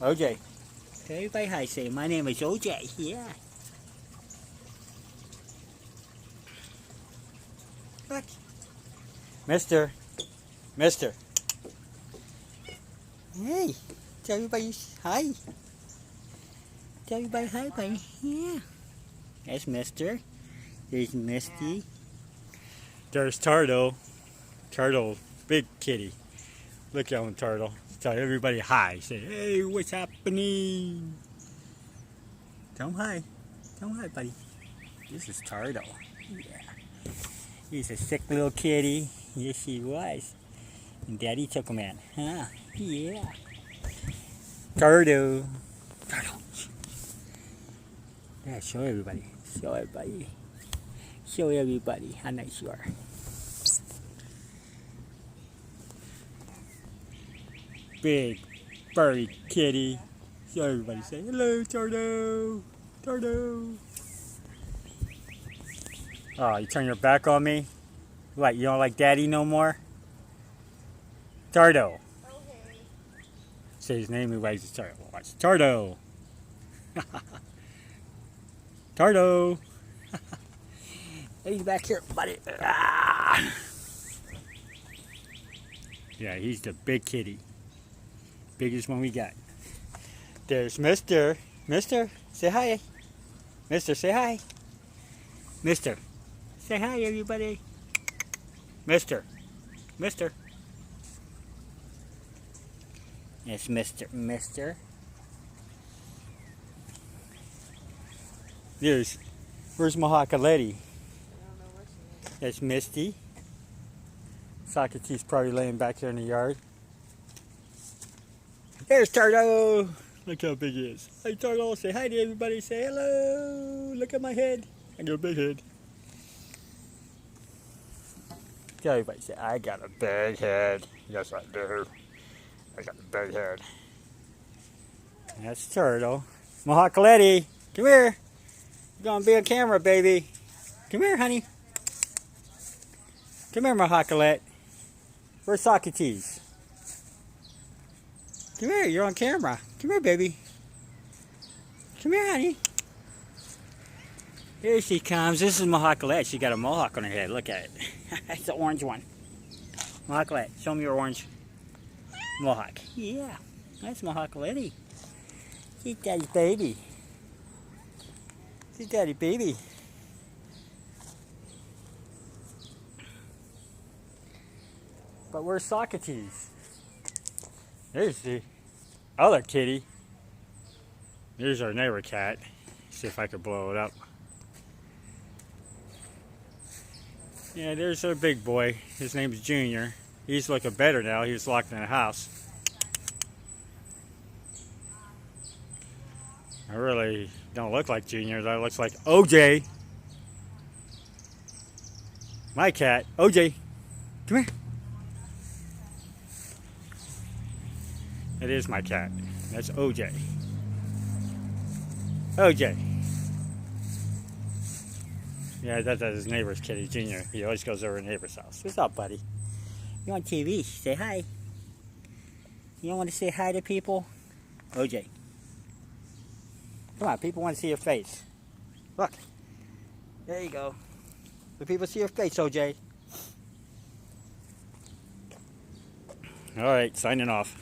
OJ. Everybody hi, say my name is OJ. Yeah. Look. Mister. Mister. Hey. Tell everybody hi. Tell everybody hi, buddy. Yeah. That's Mister. There's Misty. There's Turtle. Turtle. Big kitty. Look at him, Turtle. Tell everybody hi. Say, hey, what's happening? Tell him hi. Tell him hi, buddy. This is Turtle. Yeah. He's a sick little kitty. Yes, he was. And Daddy took him in. Huh? Yeah. Turtle. Turtle. Yeah, show everybody. Show everybody. Show everybody how nice you are. Big furry kitty. Show everybody. Say hello, Turtle. Turtle. Oh, you turn your back on me? What, you don't like Daddy no more? Turtle. Okay. Say his name, he wags his tail. Watch. Turtle. Turtle. He's back here, buddy. Ah. Yeah, he's the big kitty. Biggest one we got. There's Mister. Mister, say hi. Mister, say hi. Mister, say hi, everybody. Mister. Mister. It's Mister. Mister. Where's Mahakaletti? I don't know where she is. That's Misty. Socrates probably laying back there in the yard. There's Turtle. Look how big he is. Hey Turtle, say hi to everybody. Say hello. Look at my head. I got a big head. Tell everybody, say I got a big head. Yes, I do. I got a big head. That's Turtle. Mahakaletti, come here. You're gonna be on camera, baby. Come here, honey. Come here, Mahakalet. Where's Socrates? Come here, you're on camera. Come here, baby. Come here, honey. Here she comes. This is Mahakalet. She got a mohawk on her head. Look at it. That's the orange one. Mahakalet, show me your orange mohawk. Yeah, that's Mahakalet. She's Daddy's baby. She's Daddy's baby. But where's Socrates? There's the other kitty. There's our neighbor cat. See if I can blow it up. Yeah, there's our big boy. His name's Junior. He's looking better now. He was locked in the house. I really don't look like Junior. That looks like OJ. My cat. OJ. Come here. It is my cat. That's OJ. OJ. Yeah, that's his neighbor's kitty, Junior. He always goes over to the neighbor's house. What's up, buddy? You on TV? Say hi. You don't want to say hi to people? OJ. Come on, people want to see your face. Look. There you go. The people see your face, OJ. All right, signing off.